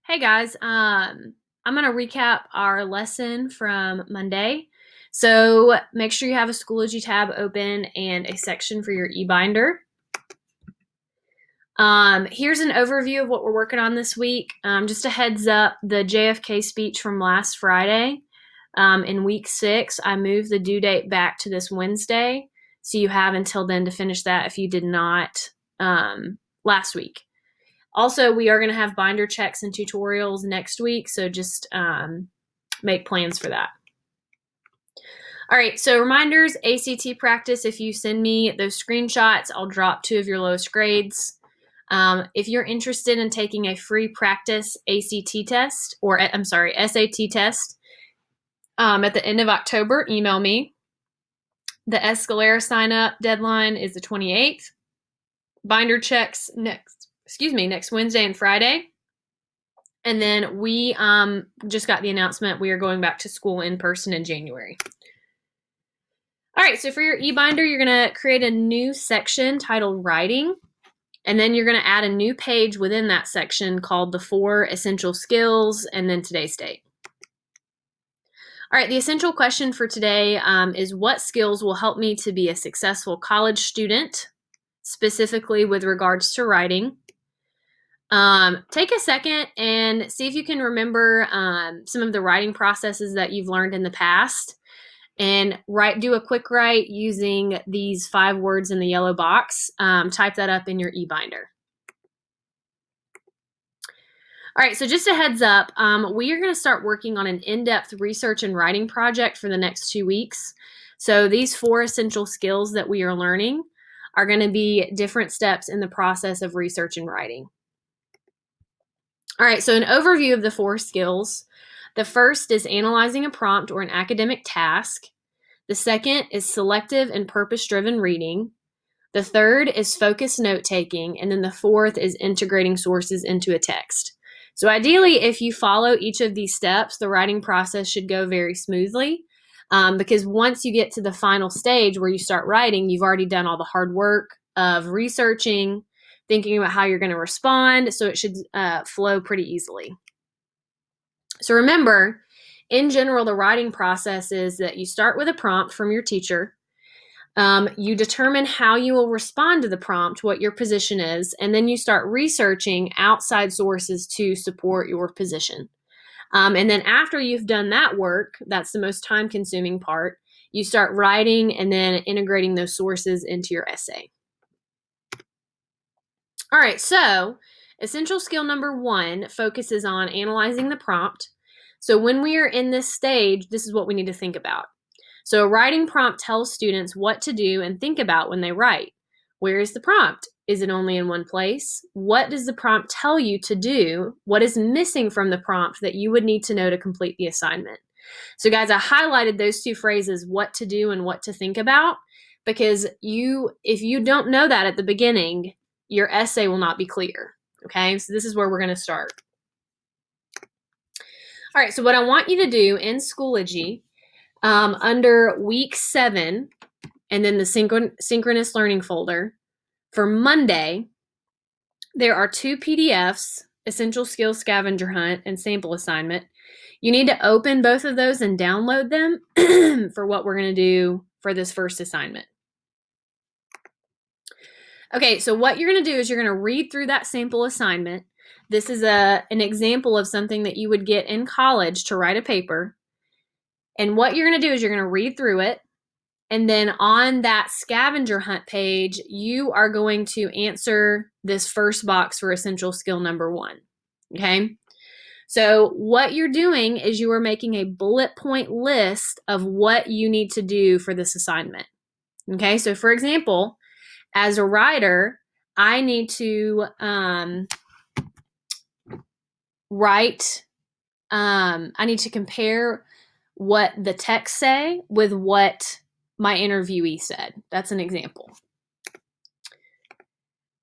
Hey guys, I'm going to recap our lesson from Monday. So make sure you have a Schoology tab open and a section for your e-binder. Here's an overview of what we're working on this week. Just a heads up, the JFK speech from last Friday in week 6, I moved the due date back to this Wednesday. So you have until then to finish that if you did not last week. Also, we are going to have binder checks and tutorials next week, so just make plans for that. All right, so reminders, ACT practice. If you send me those screenshots, I'll drop 2 of your lowest grades. If you're interested in taking a free practice ACT test, or I'm sorry, SAT test, at the end of October, email me. The Escalera sign-up deadline is the 28th. Binder checks next Wednesday and Friday. And then we just got the announcement we are going back to school in person in January. All right, so for your e-binder, you're going to create a new section titled Writing. And then you're going to add a new page within that section called the 4 Essential Skills and then today's date. All right, the essential question for today is what skills will help me to be a successful college student, specifically with regards to writing? Take a second and see if you can remember some of the writing processes that you've learned in the past, and do a quick write using these 5 words in the yellow box. Type that up in your e-binder. All right, so just a heads up, we are going to start working on an in-depth research and writing project for the next 2 weeks. So these 4 essential skills that we are learning are going to be different steps in the process of research and writing. All right, so an overview of the 4 skills. The first is analyzing a prompt or an academic task. The second is selective and purpose-driven reading. The third is focused note-taking. And then the fourth is integrating sources into a text. So ideally, if you follow each of these steps, the writing process should go very smoothly because once you get to the final stage where you start writing, you've already done all the hard work of researching, thinking about how you're going to respond, so it should flow pretty easily. So remember, in general, the writing process is that you start with a prompt from your teacher. You determine how you will respond to the prompt, what your position is, and then you start researching outside sources to support your position. And then after you've done that work, that's the most time-consuming part, you start writing and then integrating those sources into your essay. All right, so essential skill number 1 focuses on analyzing the prompt. So when we are in this stage, this is what we need to think about. So a writing prompt tells students what to do and think about when they write. Where is the prompt? Is it only in one place? What does the prompt tell you to do? What is missing from the prompt that you would need to know to complete the assignment? So guys, I highlighted those 2 phrases, what to do and what to think about, because if you don't know that at the beginning, your essay will not be clear. Okay, so this is where we're going to start. All right, so what I want you to do in Schoology, under week 7, and then the synchronous learning folder, for Monday, there are 2 PDFs, Essential Skills Scavenger Hunt and Sample Assignment. You need to open both of those and download them for what we're going to do for this first assignment. Okay, so what you're going to do is you're going to read through that sample assignment. This is an example of something that you would get in college to write a paper. And what you're going to do is you're going to read through it. And then on that scavenger hunt page, you are going to answer this first box for essential skill number 1. Okay? So what you're doing is you are making a bullet point list of what you need to do for this assignment. Okay? So for example, as a writer, I need to I need to compare what the text say with what my interviewee said. That's an example.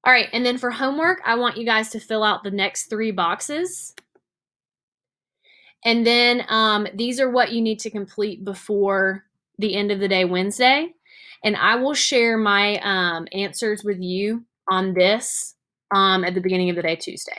All right, and then for homework, I want you guys to fill out the next 3 boxes. And then these are what you need to complete before the end of the day Wednesday. And I will share my answers with you on this at the beginning of the day Tuesday.